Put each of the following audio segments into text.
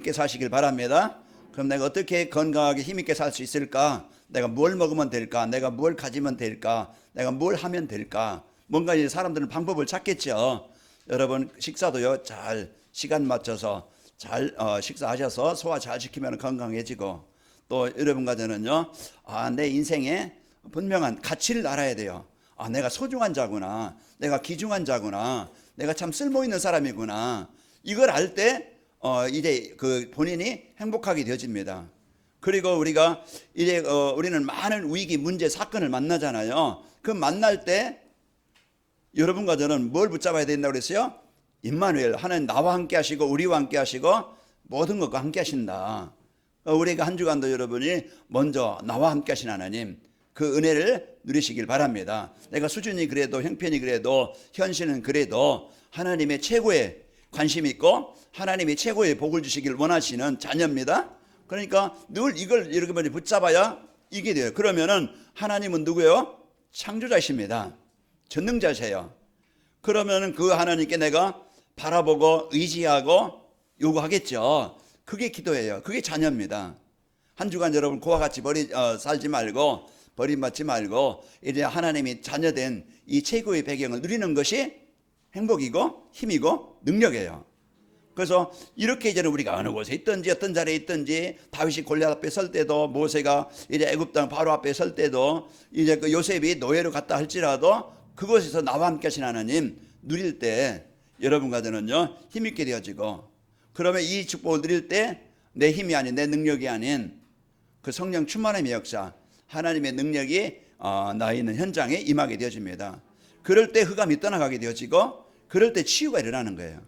있게 사시길 바랍니다. 그럼 내가 어떻게 건강하게 힘있게 살 수 있을까? 내가 뭘 먹으면 될까? 내가 뭘 가지면 될까? 내가 뭘 하면 될까? 뭔가 이제 사람들은 방법을 찾겠죠. 여러분 식사도요, 잘 시간 맞춰서 잘 식사하셔서 소화 잘 시키면 건강해지고, 또 여러분과 저는요, 내 인생에 분명한 가치를 알아야 돼요. 내가 소중한 자구나, 내가 귀중한 자구나, 내가 참 쓸모 있는 사람이구나. 이걸 알 때 이제 그 본인이 행복하게 되어집니다. 그리고 우리가 이제 우리는 많은 위기, 문제, 사건을 만나잖아요. 그 만날 때 여러분과 저는 뭘 붙잡아야 된다고 그랬어요? 임마누엘, 하나님 나와 함께 하시고 우리와 함께 하시고 모든 것과 함께 하신다. 우리가 한 주간도 여러분이 먼저 나와 함께 하신 하나님, 그 은혜를 누리시길 바랍니다. 내가 수준이 그래도, 형편이 그래도, 현실은 그래도 하나님의 최고의 관심 있고 하나님이 최고의 복을 주시길 원하시는 자녀입니다. 그러니까 늘 이걸 여러분이 붙잡아야 이게 돼요. 그러면은 하나님은 누구예요? 창조자이십니다. 전능자세요. 그러면은 그 하나님께 내가 바라보고 의지하고 요구하겠죠. 그게 기도예요. 그게 자녀입니다. 한 주간 여러분 그와 같이 살지 말고, 버림받지 말고 이제 하나님이 자녀된 이 최고의 배경을 누리는 것이 행복이고 힘이고 능력이에요. 그래서 이렇게 이제는 우리가 어느 곳에 있든지 어떤 자리에 있든지, 다윗이 골리앗 앞에 설 때도, 모세가 이제 애굽 땅 바로 앞에 설 때도, 이제 그 요셉이 노예로 갔다 할지라도 그곳에서 나와 함께 하신 하나님 누릴 때 여러분과 저는요 힘있게 되어지고, 그러면 이 축복을 누릴 때 내 힘이 아닌, 내 능력이 아닌 그 성령 충만함의 역사, 하나님의 능력이 나 있는 현장에 임하게 되어집니다. 그럴 때 흑암이 떠나가게 되어지고, 그럴 때 치유가 일어나는 거예요.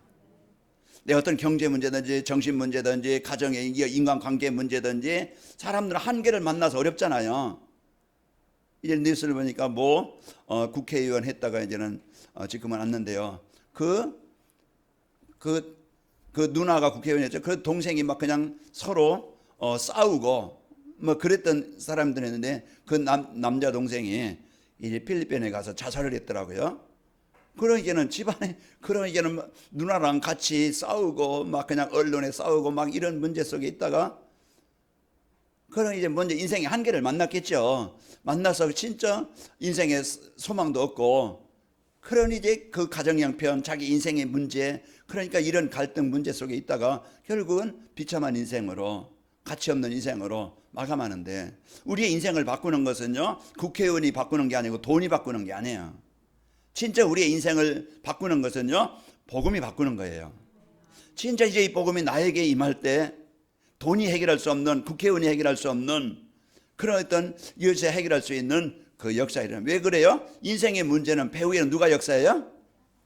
내 어떤 경제 문제든지 정신 문제든지 가정의 인간관계 문제든지, 사람들은 한계를 만나서 어렵잖아요. 이제 뉴스를 보니까 국회의원 했다가 이제는 지금은 왔는데요. 그 누나가 국회의원이었죠. 그 동생이 막 그냥 서로 싸우고 뭐 그랬던 사람들이었는데, 그 남자 동생이 이제 필리핀에 가서 자살을 했더라고요. 그러니까는 집안에, 그러니까는 누나랑 같이 싸우고 막 그냥 언론에 싸우고 막 이런 문제 속에 있다가, 그럼 이제 먼저 인생의 한계를 만났겠죠. 만나서 진짜 인생의 소망도 없고, 그러니 이제 그 가정 형편, 자기 인생의 문제, 그러니까 이런 갈등 문제 속에 있다가 결국은 비참한 인생으로, 가치 없는 인생으로 마감하는데, 우리의 인생을 바꾸는 것은요 국회의원이 바꾸는 게 아니고 돈이 바꾸는 게 아니에요. 진짜 우리의 인생을 바꾸는 것은요 복음이 바꾸는 거예요. 진짜 이제 이 복음이 나에게 임할 때 돈이 해결할 수 없는, 국회의원이 해결할 수 없는 그런 어떤 이것에 해결할 수 있는 그 역사이란. 왜 그래요? 인생의 문제는 배후에는 누가 역사해요?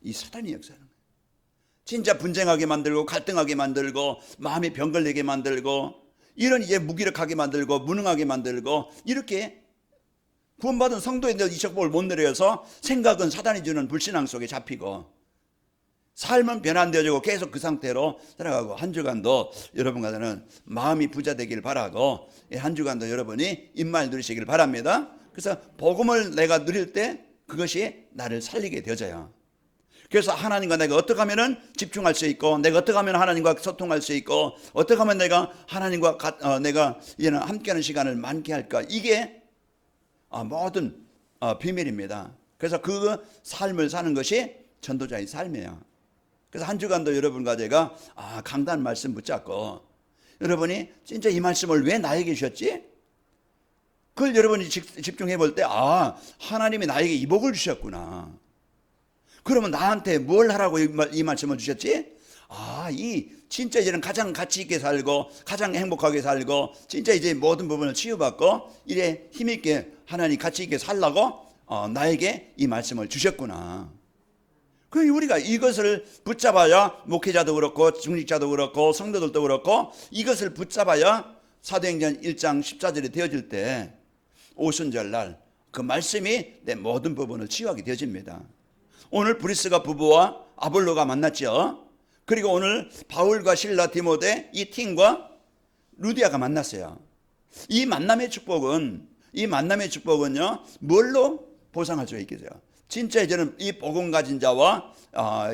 이 사단이 역사하는 거예요. 진짜 분쟁하게 만들고 갈등하게 만들고 마음이 병걸리게 만들고, 이런 이제 무기력하게 만들고 무능하게 만들고, 이렇게 구원받은 성도인들 이 축복을 못 누려서 생각은 사단이 주는 불신앙 속에 잡히고, 삶은 변환되어지고 계속 그 상태로 살아가고, 한 주간도 여러분과 저는 마음이 부자 되길 바라고, 한 주간도 여러분이 입말 누리시길 바랍니다. 그래서 복음을 내가 누릴 때 그것이 나를 살리게 되어져요. 그래서 하나님과 내가 어떻게 하면 집중할 수 있고, 내가 어떻게 하면 하나님과 소통할 수 있고, 어떻게 하면 내가 하나님과 내가 이제는 함께하는 시간을 많게 할까, 이게 모든 비밀입니다. 그래서 그 삶을 사는 것이 전도자의 삶이에요. 그래서 한 주간도 여러분과 제가 강단 말씀 붙잡고, 여러분이 진짜 이 말씀을 왜 나에게 주셨지? 그걸 여러분이 집중해 볼 때, 하나님이 나에게 이 복을 주셨구나. 그러면 나한테 뭘 하라고 이 말씀을 주셨지? 이 진짜 이제는 가장 가치 있게 살고 가장 행복하게 살고 진짜 이제 모든 부분을 치유받고 이래 힘있게 하나님 가치 있게 살라고 나에게 이 말씀을 주셨구나. 그 우리가 이것을 붙잡아야, 목회자도 그렇고 중직자도 그렇고 성도들도 그렇고 이것을 붙잡아야 사도행전 1장 14절이 되어질 때 오순절날 그 말씀이 내 모든 부분을 치유하게 되어집니다. 오늘 브리스가 부부와 아볼로가 만났죠. 그리고 오늘 바울과 실라, 디모데 이 팀과 루디아가 만났어요. 이 만남의 축복은요 뭘로 보상할 수 있겠어요? 진짜 이제는 이 복음 가진 자와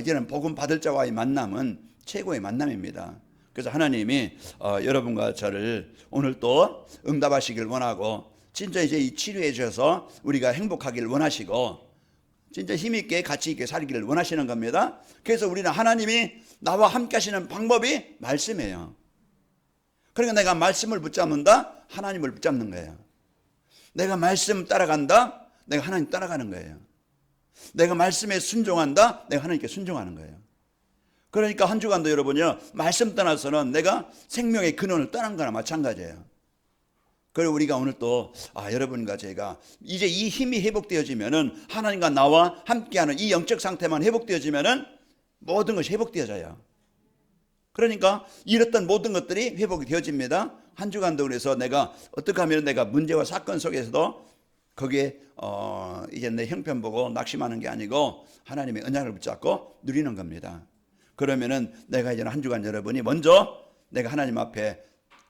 이제는 복음 받을 자와의 만남은 최고의 만남입니다. 그래서 하나님이 여러분과 저를 오늘 또 응답하시길 원하고, 진짜 이제 이 치료해 주셔서 우리가 행복하기를 원하시고, 진짜 힘있게 가치있게 살기를 원하시는 겁니다. 그래서 우리는 하나님이 나와 함께 하시는 방법이 말씀이에요. 그러니까 내가 말씀을 붙잡는다, 하나님을 붙잡는 거예요. 내가 말씀 따라간다, 내가 하나님 따라가는 거예요. 내가 말씀에 순종한다, 내가 하나님께 순종하는 거예요. 그러니까 한 주간도 여러분요, 말씀 떠나서는 내가 생명의 근원을 떠난 거나 마찬가지예요. 그리고 우리가 오늘 또 여러분과 제가 이제 이 힘이 회복되어지면은, 하나님과 나와 함께하는 이 영적 상태만 회복되어지면은 모든 것이 회복되어져요. 그러니까 잃었던 모든 것들이 회복이 되어집니다. 한 주간도 그래서 내가 어떻게 하면 내가 문제와 사건 속에서도 거기에 이제 내 형편 보고 낙심하는 게 아니고 하나님의 언약을 붙잡고 누리는 겁니다. 그러면은 내가 이제는 한 주간 여러분이 먼저 내가 하나님 앞에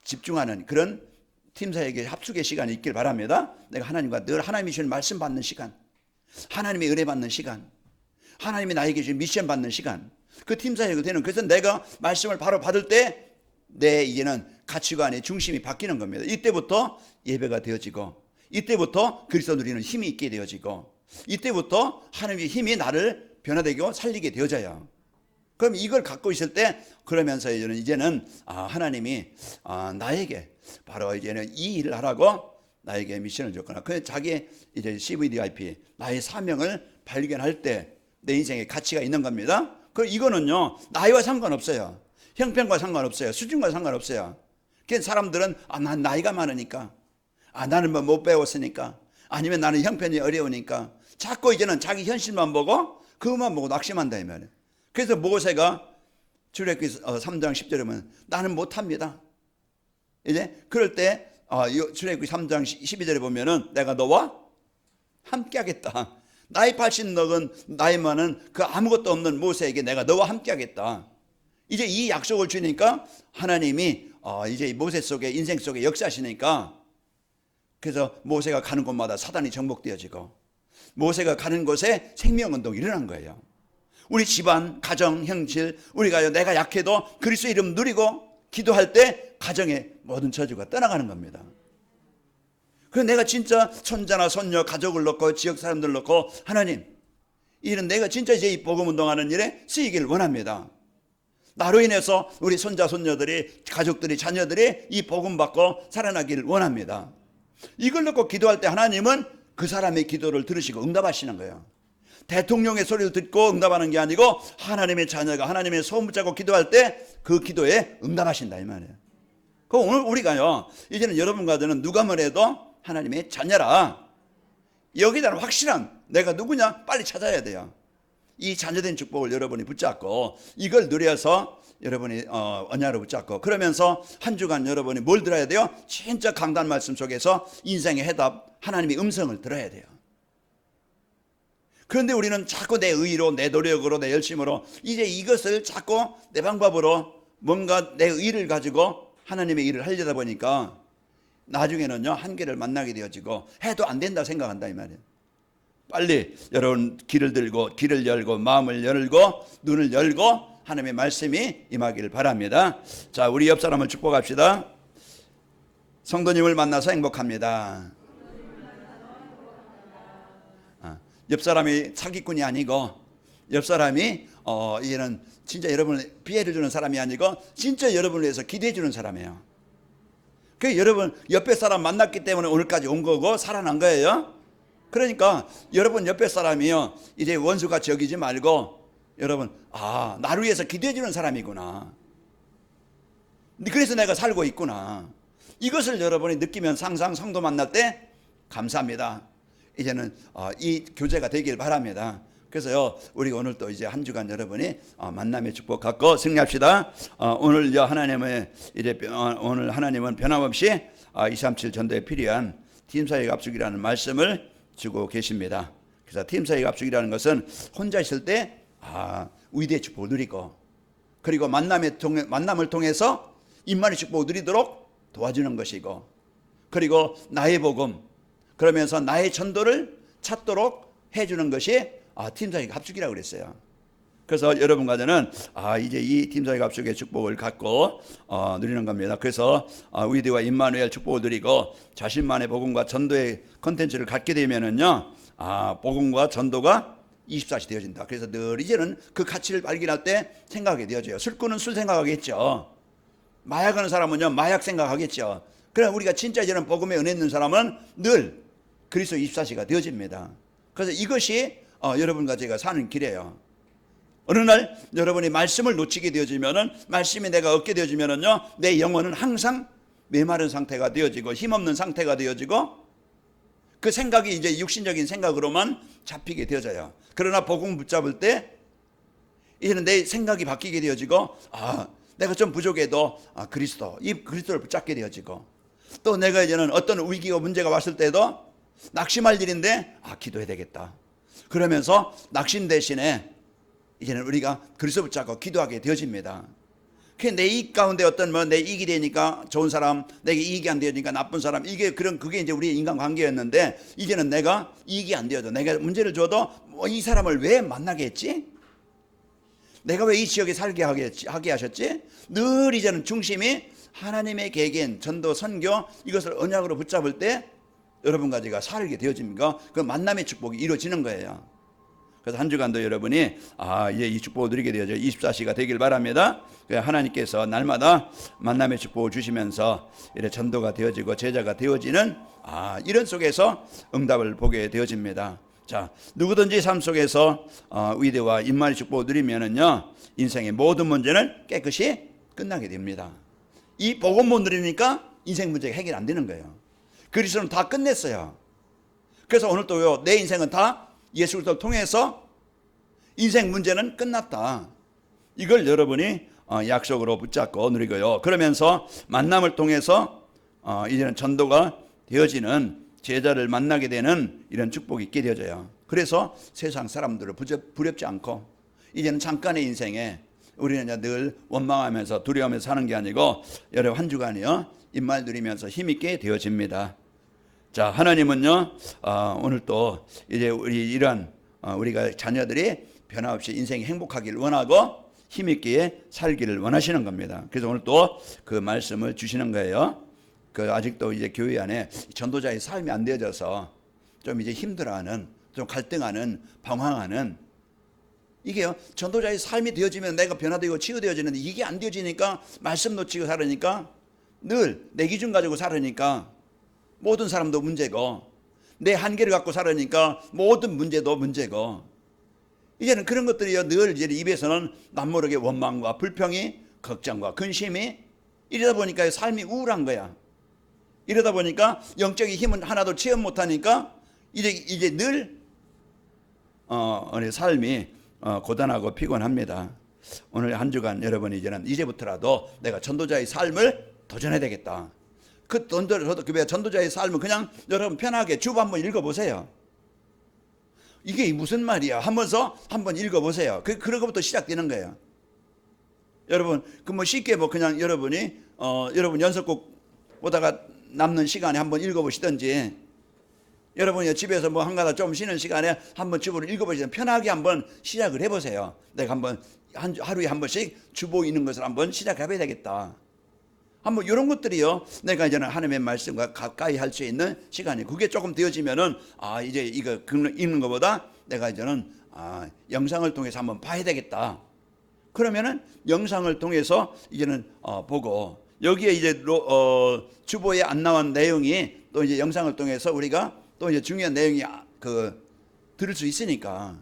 집중하는 그런 팀사에게 합숙의 시간이 있길 바랍니다. 내가 하나님과 늘 하나님이 주신 말씀 받는 시간, 하나님의 은혜 받는 시간, 하나님이 나에게 주신 미션 받는 시간, 그 팀사에게 되는, 그래서 내가 말씀을 바로 받을 때 내 이제는 가치관의 중심이 바뀌는 겁니다. 이때부터 예배가 되어지고, 이때부터 그리스도 누리는 힘이 있게 되어지고, 이때부터 하나님의 힘이 나를 변화되고 살리게 되어져요. 그럼 이걸 갖고 있을 때, 그러면서 이제는 하나님이 나에게 바로 이제는 이 일을 하라고 나에게 미션을 줬거나, 그 자기의 이제 CVDIP, 나의 사명을 발견할 때 내 인생에 가치가 있는 겁니다. 그 이거는요, 나이와 상관없어요. 형편과 상관없어요. 수준과 상관없어요. 그 사람들은 난 나이가 많으니까, 나는 뭐 못 배웠으니까, 아니면 나는 형편이 어려우니까 자꾸 이제는 자기 현실만 보고 그것만 보고 낙심한다 이 말이에요. 그래서 모세가 출애굽기 3장 10절에 보면 나는 못합니다. 이제 그럴 때 출애굽기 3장 12절에 보면은 내가 너와 함께하겠다. 나이 80 먹은 나이 많은 그 아무것도 없는 모세에게 내가 너와 함께하겠다. 이제 이 약속을 주니까 하나님이 이제 모세 속에, 인생 속에 역사하시니까, 그래서 모세가 가는 곳마다 사단이 정복되어지고, 모세가 가는 곳에 생명운동이 일어난 거예요. 우리 집안, 가정, 형질, 우리가 내가 약해도 그리스도 이름 누리고 기도할 때 가정의 모든 저주가 떠나가는 겁니다. 그래서 내가 진짜 손자나 손녀, 가족을 놓고 지역 사람들 놓고 하나님, 이런 내가 진짜 이제 이 복음 운동하는 일에 쓰이기를 원합니다. 나로 인해서 우리 손자, 손녀들이, 가족들이, 자녀들이 이 복음 받고 살아나기를 원합니다. 이걸 놓고 기도할 때 하나님은 그 사람의 기도를 들으시고 응답하시는 거예요. 대통령의 소리를 듣고 응답하는 게 아니고 하나님의 자녀가 하나님의 소원 붙잡고 기도할 때 그 기도에 응답하신다 이 말이에요. 그 오늘 우리가요, 이제는 여러분과 저는 누가 뭐래도 하나님의 자녀라, 여기다는 확실한 내가 누구냐 빨리 찾아야 돼요. 이 자녀된 축복을 여러분이 붙잡고 이걸 누려서 여러분이 언약으로 붙잡고, 그러면서 한 주간 여러분이 뭘 들어야 돼요? 진짜 강단 말씀 속에서 인생의 해답, 하나님의 음성을 들어야 돼요. 그런데 우리는 자꾸 내 의로, 내 노력으로, 내 열심으로 이제 이것을 자꾸 내 방법으로 뭔가 내 의를 가지고 하나님의 일을 하려다 보니까 나중에는요 한계를 만나게 되어지고 해도 안 된다 생각한다 이 말이에요. 빨리 여러분 길을 들고, 길을 열고, 마음을 열고, 눈을 열고 하나님의 말씀이 임하기를 바랍니다. 자, 우리 옆 사람을 축복합시다. 성도님을 만나서 행복합니다. 옆 사람이 사기꾼이 아니고, 옆 사람이 이제는 진짜 여러분을 피해를 주는 사람이 아니고 진짜 여러분을 위해서 기도해 주는 사람이에요. 그 여러분 옆에 사람 만났기 때문에 오늘까지 온 거고 살아난 거예요. 그러니까 여러분 옆에 사람이요 이제 원수같이 여기지 말고, 여러분 나를 위해서 기도해 주는 사람이구나, 그래서 내가 살고 있구나, 이것을 여러분이 느끼면 항상 성도 만날 때 감사합니다. 이제는 이 교제가 되길 바랍니다. 그래서요 우리 오늘 또 이제 한 주간 여러분이 만남의 축복 갖고 승리합시다. 오늘 하나님의 오늘 하나님은 변함없이 237 전도에 필요한 팀사역 압축이라는 말씀을 주고 계십니다. 그래서 팀사역 압축이라는 것은 혼자 있을 때 위대의 축복을 누리고, 그리고 만남을 통해서 임만의 축복을 누리도록 도와주는 것이고, 그리고 나의 복음, 그러면서 나의 전도를 찾도록 해주는 것이 팀사역 합숙이라고 그랬어요. 그래서 여러분과 저는 이제 이 팀사의 갑숙의 축복을 갖고 누리는 겁니다. 그래서 위대와 임마누엘 축복을 누리고 자신만의 복음과 전도의 컨텐츠를 갖게 되면은요, 복음과 전도가 24시 되어진다. 그래서 늘 이제는 그 가치를 발견할 때 생각하게 되어져요. 술꾼은 술 생각하겠죠. 마약하는 사람은요, 마약 생각하겠죠. 그러나 우리가 진짜 이제는 복음에 은혜 있는 사람은 늘 그리스도 24시가 되어집니다. 그래서 이것이 여러분과 제가 사는 길이에요. 어느 날 여러분이 말씀을 놓치게 되어지면은, 말씀이 내가 얻게 되어지면은요, 내 영혼은 항상 메마른 상태가 되어지고 힘없는 상태가 되어지고 그 생각이 이제 육신적인 생각으로만 잡히게 되어져요. 그러나 복음 붙잡을 때 이제는 내 생각이 바뀌게 되어지고 내가 좀 부족해도 이 그리스도를 붙잡게 되어지고, 또 내가 이제는 어떤 위기가 문제가 왔을 때도 낙심할 일인데 기도해야 되겠다. 그러면서 낙심 대신에 이제는 우리가 그리스도 붙잡고 기도하게 되어집니다. 내 이익 가운데 어떤 내 이익이 되니까 좋은 사람, 내게 이익이 안 되니까 나쁜 사람, 그게 이제 우리의 인간관계였는데, 이제는 내가 이익이 안 되어도, 내가 문제를 줘도 이 사람을 왜 만나게 했지? 내가 왜 이 지역에 살게 하게 하셨지? 늘 이제는 중심이 하나님의 계획인 전도, 선교, 이것을 언약으로 붙잡을 때 여러분과 제가 살게 되어집니까? 그 만남의 축복이 이루어지는 거예요. 그래서 한 주간도 여러분이 이제 이 축복을 누리게 되어져 24시가 되길 바랍니다. 하나님께서 날마다 만남의 축복을 주시면서 이래 전도가 되어지고 제자가 되어지는 이런 속에서 응답을 보게 되어집니다. 자, 누구든지 삶 속에서 위대와 임마누엘 축복을 누리면은요, 인생의 모든 문제는 깨끗이 끝나게 됩니다. 이 복음 못 누리니까 인생 문제가 해결 안 되는 거예요. 그리스도는 다 끝냈어요. 그래서 오늘 또요, 내 인생은 다 예수 그리스도를 통해서 인생 문제는 끝났다. 이걸 여러분이 약속으로 붙잡고 누리고요. 그러면서 만남을 통해서 이제는 전도가 되어지는 제자를 만나게 되는 이런 축복이 있게 되어져요. 그래서 세상 사람들을 부럽지 않고 이제는 잠깐의 인생에 우리는 늘 원망하면서 두려워하면서 사는 게 아니고 여러분 한 주간이요, 임마누엘 누리면서 힘있게 되어집니다. 자, 하나님은요, 오늘 또 이제 우리가 자녀들이 변함없이 인생이 행복하기를 원하고 힘있게 살기를 원하시는 겁니다. 그래서 오늘 또 그 말씀을 주시는 거예요. 아직도 이제 교회 안에 전도자의 삶이 안 되어져서 좀 이제 힘들어하는, 좀 갈등하는, 방황하는, 이게요, 전도자의 삶이 되어지면 내가 변화되고 치유되어지는데 이게 안 되어지니까 말씀 놓치고 살으니까 늘 내 기준 가지고 살으니까 모든 사람도 문제고, 내 한계를 갖고 살으니까 모든 문제도 문제고, 이제는 그런 것들이요, 늘 이제 입에서는 남모르게 원망과 불평이, 걱정과 근심이, 이러다 보니까 삶이 우울한 거야. 이러다 보니까 영적인 힘은 하나도 체험 못하니까 이제 늘 우리 삶이 고단하고 피곤합니다. 오늘 한 주간 여러분이 이제부터라도 내가 전도자의 삶을 도전해야 되겠다. 그 전도자의 삶은 그냥 여러분 편하게 주보 한번 읽어보세요. 이게 무슨 말이야 하면서 한번 읽어보세요. 그런 것부터 시작되는 거예요. 여러분 쉽게 그냥 여러분이 여러분 연속곡 보다가 남는 시간에 한번 읽어보시든지, 여러분이 집에서 한가닥 좀 쉬는 시간에 한번 주보를 읽어보시든 편하게 한번 시작을 해보세요. 내가 하루에 한 번씩 주보 읽는 것을 한번 시작해봐야 되겠다. 한번 이런 것들이요, 내가 이제는 하나님의 말씀과 가까이 할 수 있는 시간이, 그게 조금 되어지면은 이제 이거 읽는 것보다 내가 이제는 영상을 통해서 한번 봐야 되겠다. 그러면은 영상을 통해서 이제는 보고, 여기에 이제 주보에 안 나온 내용이 또 이제 영상을 통해서 우리가 또 이제 중요한 내용이 들을 수 있으니까,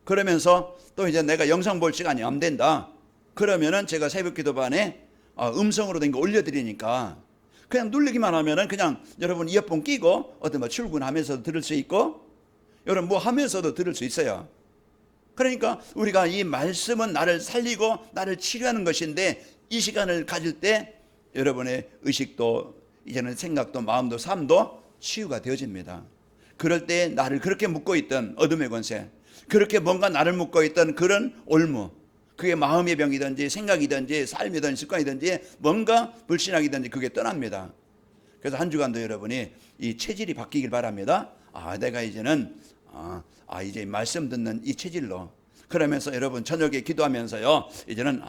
그러면서 또 이제 내가 영상 볼 시간이 안 된다. 그러면은 제가 새벽 기도반에 음성으로 된 거 올려드리니까 그냥 누르기만 하면은 그냥 여러분 이어폰 끼고 출근하면서도 들을 수 있고, 여러분 하면서도 들을 수 있어요. 그러니까 우리가 이 말씀은 나를 살리고 나를 치료하는 것인데, 이 시간을 가질 때 여러분의 의식도 이제는 생각도 마음도 삶도 치유가 되어집니다. 그럴 때 나를 그렇게 묶고 있던 어둠의 권세, 그렇게 뭔가 나를 묶고 있던 그런 올무, 그게 마음의 병이든지 생각이든지 삶이든지 습관이든지 뭔가 불신앙이든지 그게 떠납니다. 그래서 한 주간도 여러분이 이 체질이 바뀌길 바랍니다. 내가 이제는 이제 말씀 듣는 이 체질로, 그러면서 여러분 저녁에 기도하면서요, 이제는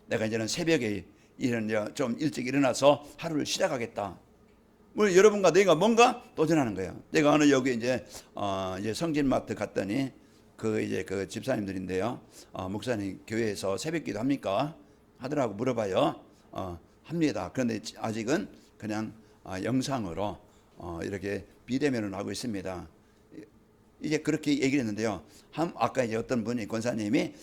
내가 이제는 새벽에 이런 좀 일찍 일어나서 하루를 시작하겠다. 뭐 여러분과 내가 뭔가 도전하는 거예요. 내가 어느 여기 이제 성진마트 갔더니 그 집사님들인데요. 목사님 교회에서 새벽기도 합니까? 하더라고 물어봐요. 합니다. 그런데 아직은 그냥 영상으로 이렇게 비대면을 하고 있습니다. 이제 그렇게 얘기를 했는데요. 아까 이제 어떤 분이 권사님이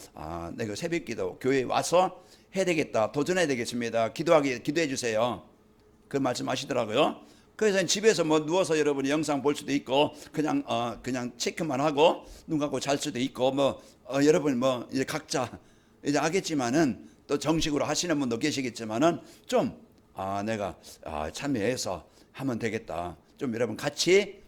내가 새벽기도 교회에 와서 해야 되겠다, 도전해야 되겠습니다. 기도해 주세요. 그 말씀하시더라고요. 그래서 집에서 뭐 누워서 여러분이 영상 볼 수도 있고 그냥 체크만 하고 눈 감고 잘 수도 있고 여러분 이제 각자 이제 하겠지만은 또 정식으로 하시는 분도 계시겠지만은 좀 내가 참여해서 하면 되겠다. 좀 여러분 같이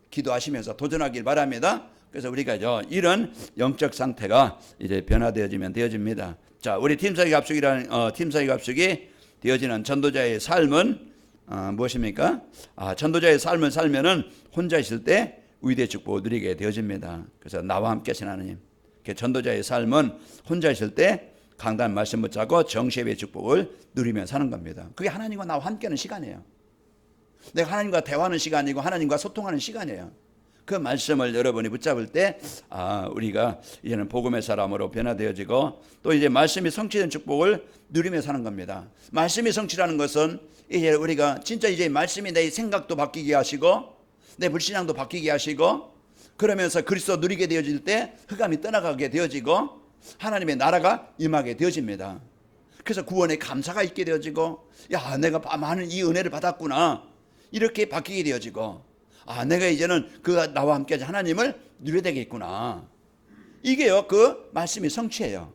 기도하시면서 도전하길 바랍니다. 그래서 우리가 이런 영적 상태가 이제 변화되어지면 되어집니다. 자, 우리 팀사기 갑숙이라는 팀사기 갑숙이 되어지는 전도자의 삶은 무엇입니까? 전도자의 삶을 살면은 혼자 있을 때 위대의 축복을 누리게 되어집니다. 그래서 나와 함께 하신 하나님. 전도자의 삶은 혼자 있을 때 강단 말씀 붙잡고 정시의 축복을 누리며 사는 겁니다. 그게 하나님과 나와 함께하는 시간이에요. 내가 하나님과 대화하는 시간이고 하나님과 소통하는 시간이에요. 그 말씀을 여러분이 붙잡을 때 우리가 이제는 복음의 사람으로 변화되어지고 또 이제 말씀이 성취된 축복을 누리며 사는 겁니다. 말씀이 성취라는 것은 이제 우리가 진짜 이제 말씀이 내 생각도 바뀌게 하시고 내 불신앙도 바뀌게 하시고 그러면서 그리스도 누리게 되어질 때 흑암이 떠나가게 되어지고 하나님의 나라가 임하게 되어집니다. 그래서 구원에 감사가 있게 되어지고 내가 많은 이 은혜를 받았구나 이렇게 바뀌게 되어지고 내가 이제는 나와 함께 하나님을 누려야 되겠구나. 이게요 그 말씀이 성취예요.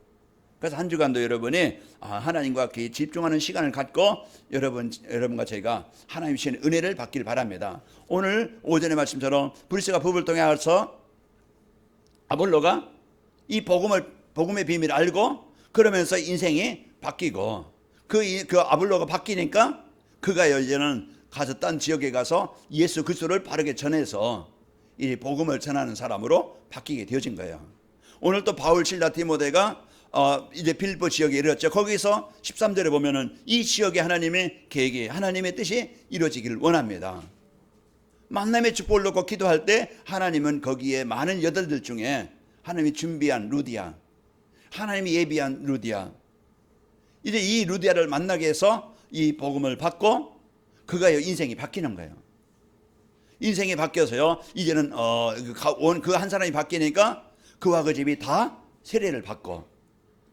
그래서 한 주간도 여러분이 하나님과 집중하는 시간을 갖고 여러분과 저희가 하나님 주신 은혜를 받길 바랍니다. 오늘 오전의 말씀처럼 브리스가 부부를 통해서 아볼로가 이 복음의 비밀을 알고 그러면서 인생이 바뀌고 그 아볼로가 바뀌니까 그가 이제는 가서 딴 지역에 가서 예수 그리스도를 바르게 전해서 이 복음을 전하는 사람으로 바뀌게 되어진 거예요. 오늘 또 바울, 실라, 디모데가 이제 빌립보 지역에 이르렀죠. 거기서 13절에 보면은 이 지역에 하나님의 계획이 하나님의 뜻이 이루어지기를 원합니다. 만남의 축복을 놓고 기도할 때 하나님은 거기에 많은 여덟들 중에 하나님이 준비한 루디아, 하나님이 예비한 루디아, 이제 이 루디아를 만나게 해서 이 복음을 받고 그가 인생이 바뀌는 거예요. 인생이 바뀌어서요 이제는 그 한 사람이 바뀌니까 그와 그 집이 다 세례를 받고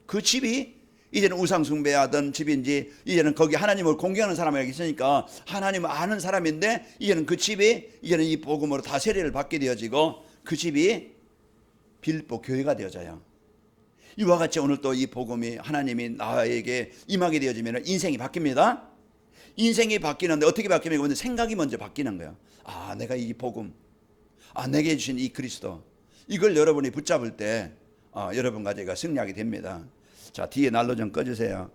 그 집이 이제는 우상 숭배하던 집인지 이제는 거기 하나님을 공경하는 사람이 있으니까 하나님을 아는 사람인데 이제는 그 집이 이제는 이 복음으로 다 세례를 받게 되어지고 그 집이 빌립보 교회가 되어져요. 이와 같이 오늘 또 이 복음이 하나님이 나에게 임하게 되어지면 인생이 바뀝니다. 인생이 바뀌는데 어떻게 바뀌냐면 생각이 먼저 바뀌는 거예요. 내가 이 복음, 내게 주신 이 그리스도, 이걸 여러분이 붙잡을 때 여러분과 제가 승리하게 됩니다. 자, 뒤에 난로 좀 꺼주세요.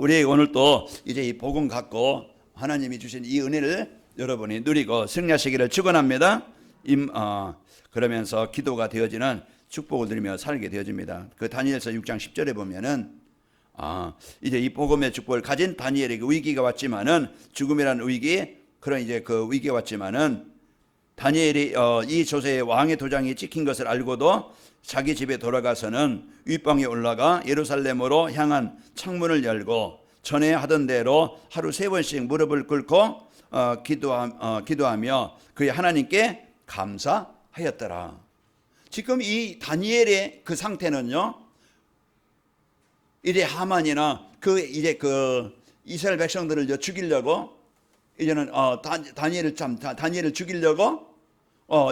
우리 오늘 또 이제 이 복음 갖고 하나님이 주신 이 은혜를 여러분이 누리고 승리하시기를 축원합니다. 그러면서 기도가 되어지는 축복을 누리며 살게 되어집니다. 그 다니엘서 6장 10절에 보면은 이제 이 복음의 축복을 가진 다니엘에게 위기가 왔지만은 죽음이라는 위기, 그런 이제 그 위기가 왔지만은 다니엘이 이 조세의 왕의 도장이 찍힌 것을 알고도 자기 집에 돌아가서는 윗방에 올라가 예루살렘으로 향한 창문을 열고 전에 하던 대로 하루 3번씩 무릎을 꿇고 기도하며 그의 하나님께 감사하였더라. 지금 이 다니엘의 그 상태는요, 이제 하만이나 이제 이스라엘 백성들을 죽이려고 이제는 다니엘을 죽이려고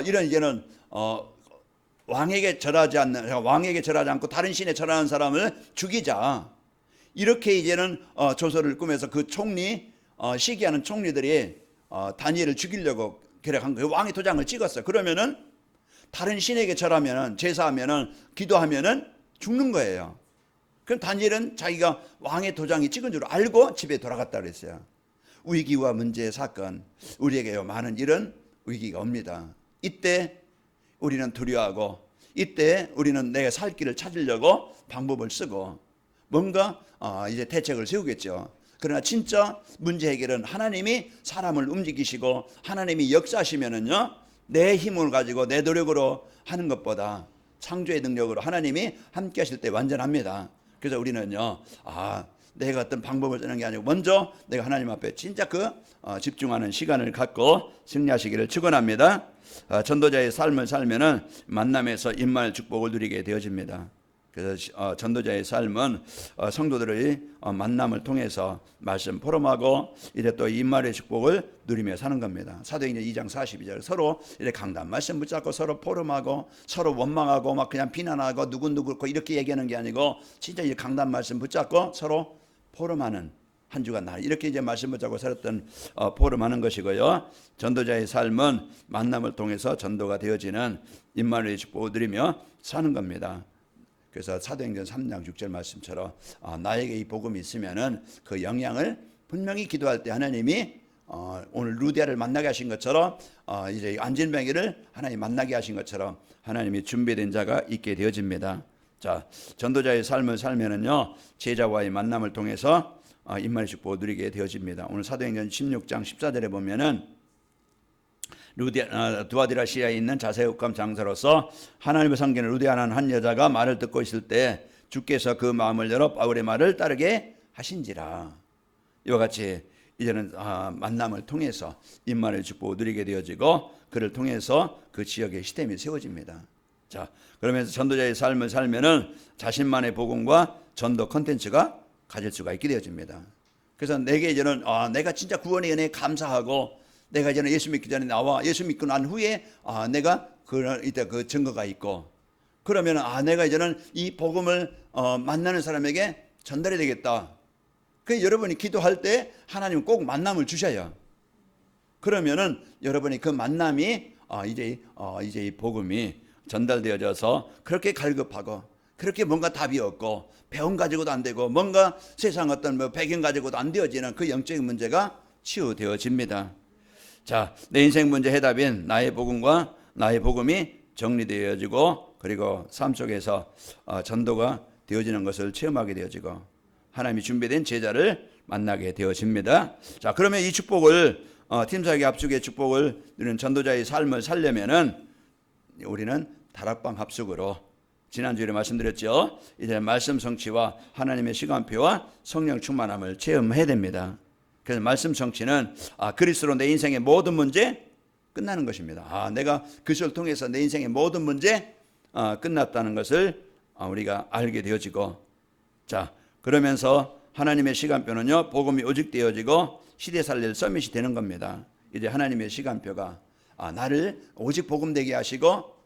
이런 이제는 왕에게 절하지 않고 다른 신에 절하는 사람을 죽이자, 이렇게 이제는 조서를 꾸며서 그 총리 시기하는 총리들이 다니엘을 죽이려고 계략한 거예요. 왕의 도장을 찍었어요. 그러면은 다른 신에게 절하면은 제사하면은 기도하면은 죽는 거예요. 그럼 다니엘은 자기가 왕의 도장이 찍은 줄 알고 집에 돌아갔다 그랬어요. 위기와 문제, 사건, 우리에게 많은 이런 위기가 옵니다. 이때 우리는 두려워하고 이때 우리는 내가 살 길을 찾으려고 방법을 쓰고 뭔가 이제 대책을 세우겠죠. 그러나 진짜 문제 해결은 하나님이 사람을 움직이시고 하나님이 역사하시면은요, 내 힘을 가지고 내 노력으로 하는 것보다 창조의 능력으로 하나님이 함께 하실 때 완전합니다. 그래서 우리는요, 내가 어떤 방법을 쓰는 게 아니고 먼저 내가 하나님 앞에 진짜 집중하는 시간을 갖고 승리하시기를 축원합니다. 전도자의 삶을 살면은 만남에서 임마nuel 축복을 누리게 되어집니다. 그래서 전도자의 삶은 성도들의 만남을 통해서 말씀 포럼하고 이제 또 임마nuel의 축복을 누리며 사는 겁니다. 사도행전 2장 42절 서로 이렇게 강단 말씀 붙잡고 서로 포럼하고 서로 원망하고 막 그냥 비난하고 누구 그렇고 이렇게 얘기하는 게 아니고 진짜 이제 강단 말씀 붙잡고 서로 포럼하는 한 주간 날 이렇게 이제 말씀 붙잡고 살았던 포럼하는 것이고요. 전도자의 삶은 만남을 통해서 전도가 되어지는 임마누엘의 축복을 누리며 사는 겁니다. 그래서 사도행전 3장 6절 말씀처럼 나에게 이 복음이 있으면은 그 영향을 분명히 기도할 때 하나님이 오늘 루디아를 만나게 하신 것처럼 이제 안진뱅이를 하나님 만나게 하신 것처럼 하나님이 준비된 자가 있게 되어집니다. 자, 전도자의 삶을 살면은요, 제자와의 만남을 통해서 임마누엘 축복을 누리게 되어집니다. 오늘 사도행전 16장 14절에 보면은 두아디라시아에 있는 자세옥감 장사로서 하나님의 섬기는 루디아라는 한 여자가 말을 듣고 있을 때 주께서 그 마음을 열어 바울의 말을 따르게 하신지라. 이와 같이 이제는 만남을 통해서 임마누엘 축복을 누리게 되어지고 그를 통해서 그 지역의 시스템이 세워집니다. 자, 그러면서 전도자의 삶을 살면은 자신만의 복음과 전도 컨텐츠가 가질 수가 있게 되어집니다. 그래서 내게 이제는 내가 진짜 구원의 은혜에 감사하고 내가 이제는 예수 믿기 전에 나와 예수 믿고 난 후에 내가 이때 그 증거가 있고 그러면 내가 이제는 이 복음을 만나는 사람에게 전달해야 되겠다. 그 여러분이 기도할 때 하나님은 꼭 만남을 주셔요. 그러면은 여러분이 그 만남이 이제 이 복음이 전달되어져서 그렇게 갈급하고 그렇게 뭔가 답이 없고 배움 가지고도 안 되고 뭔가 세상 어떤 배경 가지고도 안 되어지는 그 영적인 문제가 치유되어집니다. 자, 내 인생 문제 해답인 나의 복음과 나의 복음이 정리되어지고 그리고 삶 속에서 전도가 되어지는 것을 체험하게 되어지고 하나님이 준비된 제자를 만나게 되어집니다. 자, 그러면 이 축복을 팀사역의 합숙의 축복을 누리는 전도자의 삶을 살려면은 우리는 다락방 합숙으로 지난주에 말씀드렸죠. 이제 말씀 성취와 하나님의 시간표와 성령 충만함을 체험해야 됩니다. 그래서 말씀 성취는 그리스도로 내 인생의 모든 문제 끝나는 것입니다. 내가 그리스도를 통해서 내 인생의 모든 문제 끝났다는 것을 우리가 알게 되어지고 자, 그러면서 하나님의 시간표는요, 복음이 오직 되어지고 시대 살릴 서밋이 되는 겁니다. 이제 하나님의 시간표가 나를 오직 복음 되게 하시고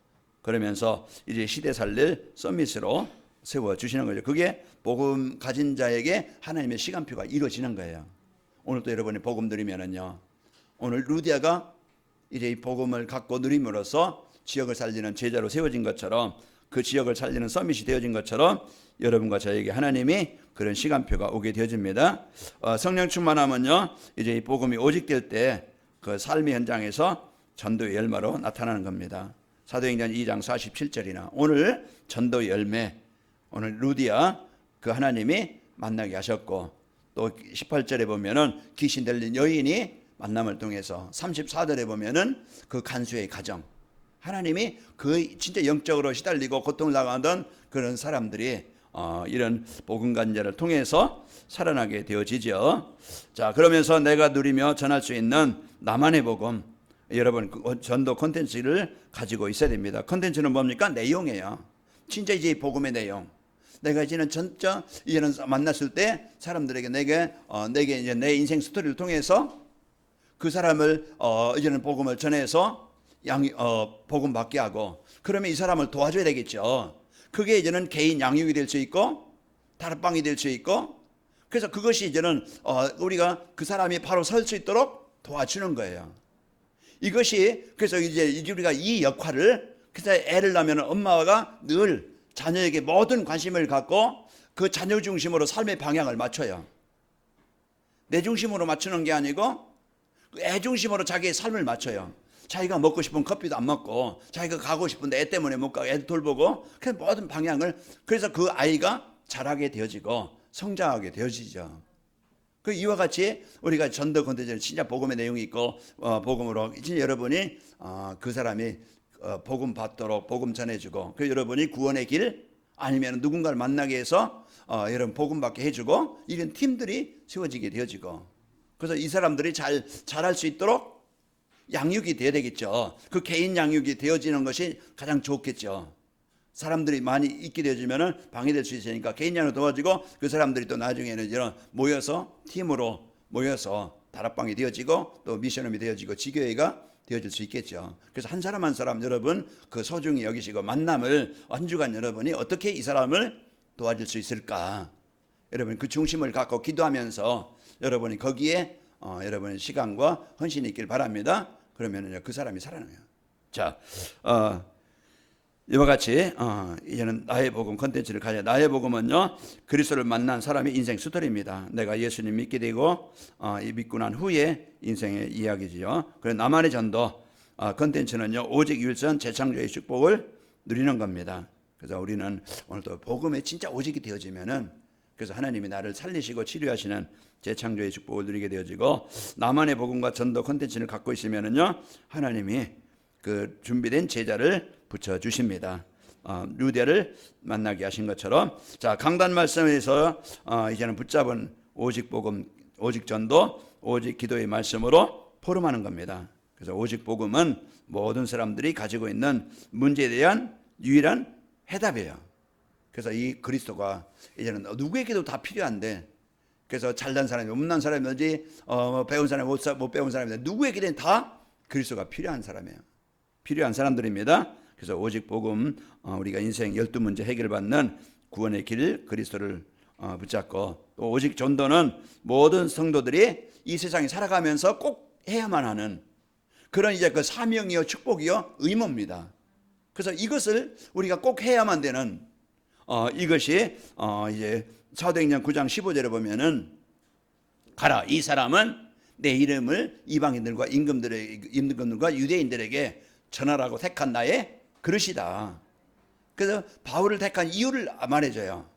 그러면서 이제 시대 살릴 서밋으로 세워주시는 거죠. 그게 복음 가진 자에게 하나님의 시간표가 이루어지는 거예요. 오늘 또 여러분이 복음 드리면은요, 오늘 루디아가 이제 이 복음을 갖고 누림으로써 지역을 살리는 제자로 세워진 것처럼 그 지역을 살리는 서밋이 되어진 것처럼 여러분과 저에게 하나님이 그런 시간표가 오게 되어집니다. 성령 충만하면요, 이제 이 복음이 오직 될 때 그 삶의 현장에서 전도의 열매로 나타나는 겁니다. 사도행전 2장 47절이나 오늘 전도 열매, 오늘 루디아 그 하나님이 만나게 하셨고 또 18절에 보면은 귀신 들린 여인이 만남을 통해서 34절에 보면은 그 간수의 가정 하나님이 그 진짜 영적으로 시달리고 고통을 당하던 그런 사람들이 이런 복음 간절을 통해서 살아나게 되어지죠. 자, 그러면서 내가 누리며 전할 수 있는 나만의 복음, 여러분 전도 콘텐츠를 가지고 있어야 됩니다. 콘텐츠는 뭡니까? 내용이에요. 진짜 이제 복음의 내용. 내가 이제는 진짜 이제는 만났을 때 사람들에게 내게 이제 내 인생 스토리를 통해서 그 사람을 이제는 복음을 전해서 복음 받게 하고 그러면 이 사람을 도와줘야 되겠죠. 그게 이제는 개인 양육이 될 수 있고 다락방이 될 수 있고 그래서 그것이 이제는 우리가 그 사람이 바로 설 수 있도록 도와주는 거예요. 이것이 그래서 이제 우리가 이 역할을 그래서 애를 낳으면 엄마가 늘 자녀에게 모든 관심을 갖고 그 자녀 중심으로 삶의 방향을 맞춰요. 내 중심으로 맞추는 게 아니고 애 중심으로 자기의 삶을 맞춰요. 자기가 먹고 싶은 커피도 안 먹고 자기가 가고 싶은데 애 때문에 못 가고 애 돌보고 그 모든 방향을 그래서 그 아이가 자라게 되어지고 성장하게 되어지죠. 그 이와 같이 우리가 전도 콘텐츠는 진짜 복음의 내용이 있고 복음으로 진짜 여러분이 그 사람이 복음 받도록 복음 전해주고 그 여러분이 구원의 길 아니면 누군가를 만나게 해서 여러분 복음 받게 해주고 이런 팀들이 세워지게 되어지고 그래서 이 사람들이 잘 자랄 수 있도록 양육이 되어야 되겠죠. 그 개인 양육이 되어지는 것이 가장 좋겠죠. 사람들이 많이 있게 되어지면 방해될 수 있으니까 개인 양육 도와주고 그 사람들이 또 나중에는 이런 모여서 팀으로 모여서 다락방이 되어지고 또 미션홈이 되어지고 지교회가 되어질 수 있겠죠. 그래서 한 사람 한 사람 여러분 그 소중히 여기시고 만남을 한 주간 여러분이 어떻게 이 사람을 도와줄 수 있을까? 여러분 그 중심을 갖고 기도하면서 여러분이 거기에 여러분의 시간과 헌신이 있길 바랍니다. 그러면은 그 사람이 살아나요. 자, 이와 같이 이제는 나의 복음 콘텐츠를 가져. 나의 복음은요 그리스도를 만난 사람의 인생 스토리입니다. 내가 예수님 믿게 되고 믿고 난 후에 인생의 이야기지요. 그래서 나만의 전도 콘텐츠는요 오직 유일선 재창조의 축복을 누리는 겁니다. 그래서 우리는 오늘 또 복음에 진짜 오직이 되어지면은 그래서 하나님이 나를 살리시고 치료하시는 재창조의 축복을 누리게 되어지고 나만의 복음과 전도 콘텐츠를 갖고 있으면은요 하나님이 그 준비된 제자를 붙여 주십니다. 루데를 만나게 하신 것처럼 자 강단 말씀에서 이제는 붙잡은 오직 복음, 오직 전도, 오직 기도의 말씀으로 포럼하는 겁니다. 그래서 오직 복음은 모든 사람들이 가지고 있는 문제에 대한 유일한 해답이에요. 그래서 이 그리스도가 이제는 누구에게도 다 필요한데 그래서 잘난 사람이 못난 사람이든지 배운 사람이 못 배운 사람이든지 누구에게든 다 그리스도가 필요한 사람이에요. 필요한 사람들입니다. 그래서 오직 복음 우리가 인생 12문제 해결받는 구원의 길 그리스도를 붙잡고 또 오직 전도는 모든 성도들이 이 세상에 살아가면서 꼭 해야만 하는 그런 이제 그 사명이요 축복이요 의무입니다. 그래서 이것을 우리가 꼭 해야만 되는 이것이 이제 사도행전 9장 15절에 보면은 가라 이 사람은 내 이름을 이방인들과 임금들과 유대인들에게 전하라고 택한 나의 그릇이다. 그래서 바울을 택한 이유를 말해줘요.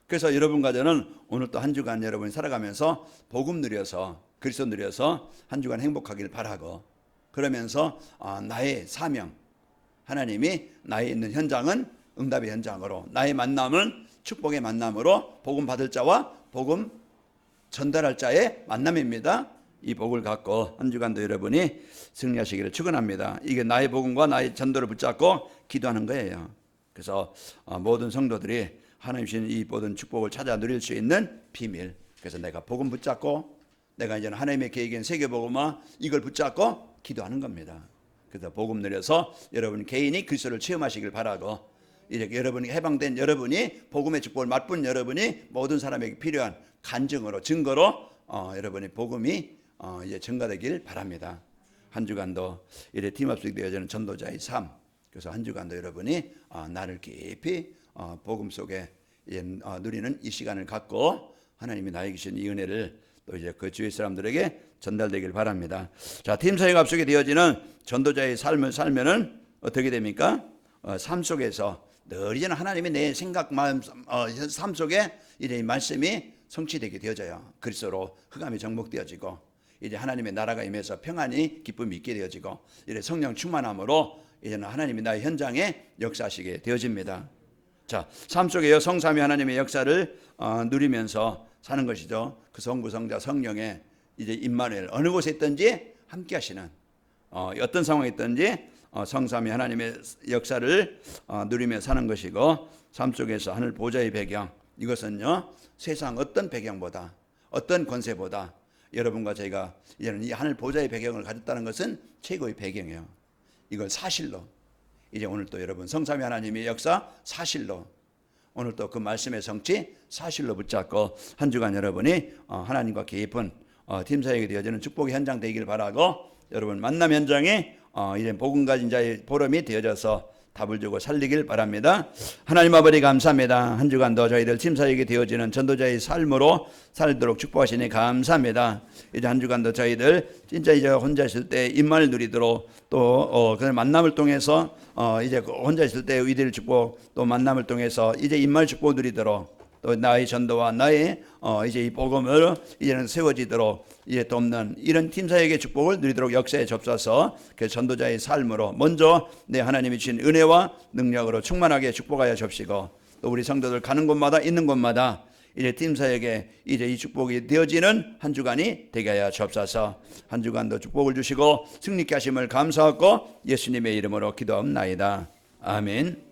그래서 여러분과 저는 오늘 또 한 주간 여러분이 살아가면서 복음 누려서 그리스도 누려서 한 주간 행복하기를 바라고 그러면서 나의 사명 하나님이 나의 있는 현장은 응답의 현장으로 나의 만남은 축복의 만남으로 복음 받을 자와 복음 전달할 자의 만남입니다. 이 복을 갖고 한 주간도 여러분이 승리하시기를 축원합니다. 이게 나의 복음과 나의 전도를 붙잡고 기도하는 거예요. 그래서 모든 성도들이 하나님 주신 이 모든 축복을 찾아 누릴 수 있는 비밀. 그래서 내가 복음 붙잡고 내가 이제는 하나님의 계획인 세계복음화 이걸 붙잡고 기도하는 겁니다. 그래서 복음 누려서 여러분 개인이 그리스도를 체험하시길 바라고 이렇게 여러분이 해방된 여러분이 복음의 축복을 맛본 여러분이 모든 사람에게 필요한 간증으로 증거로 여러분의 복음이 이제 증가되길 바랍니다. 한 주간도 이래 팀합식 되어지는 전도자의 삶. 그래서 한 주간도 여러분이 나를 깊이 복음 속에 누리는 이 시간을 갖고 하나님이 나에게 주신 이 은혜를 또 이제 그 주위 사람들에게 전달되길 바랍니다. 자, 팀 사역 앞속에 되어지는 전도자의 삶을 살면은 어떻게 됩니까? 삶 속에서 늘 이제는 하나님이 내 생각, 마음, 삶 속에 이제 이 말씀이 성취되게 되어져요. 그리스도로 흑암이 정복되어지고 이제 하나님의 나라가 임해서 평안이 기쁨이 있게 되어지고 이제 성령 충만함으로 이제는 하나님이 나의 현장에 역사하시게 되어집니다. 자, 삶 속에요 성삼위 하나님의 역사를 누리면서 사는 것이죠. 그 성부 성자 성령의 이제 임마누엘 어느 곳에 있든지 함께 하시는 어떤 상황에 있든지 성삼위 하나님의 역사를 누리며 사는 것이고 삶 속에서 하늘 보좌의 배경 이것은요 세상 어떤 배경보다 어떤 권세보다 여러분과 저희가 이제는 이 하늘 보좌의 배경을 가졌다는 것은 최고의 배경이에요. 이걸 사실로 이제 오늘 또 여러분 성삼위 하나님의 역사 사실로 오늘 또 그 말씀의 성취 사실로 붙잡고 한 주간 여러분이 하나님과 깊은 팀 사역이 되어지는 축복의 현장 되기를 바라고 여러분 만남 현장에 이제 복음 가진 자의 보름이 되어져서 답을 주고 살리길 바랍니다. 하나님 아버지 감사합니다. 한 주간도 저희들 팀사역이 되어지는 전도자의 삶으로 살도록 축복하시니 감사합니다. 이제 한 주간도 저희들 진짜 이제 혼자 있을 때 입만을 누리도록 또 그 만남을 통해서 이제 혼자 있을 때의 의디를 축복 또 만남을 통해서 이제 입만 축복 누리도록 또 나의 전도와 나의 이제 이 복음을 이제는 세워지도록 이제 돕는 이런 팀사역의 축복을 누리도록 역사에 접사서 그 전도자의 삶으로 먼저 내 하나님이 주신 은혜와 능력으로 충만하게 축복하여 접시고 또 우리 성도들 가는 곳마다 있는 곳마다 이제 팀사역에 이제 이 축복이 되어지는 한 주간이 되게 하여 접사서 한 주간도 축복을 주시고 승리케 하심을 감사하고 예수님의 이름으로 기도합나이다. 아멘.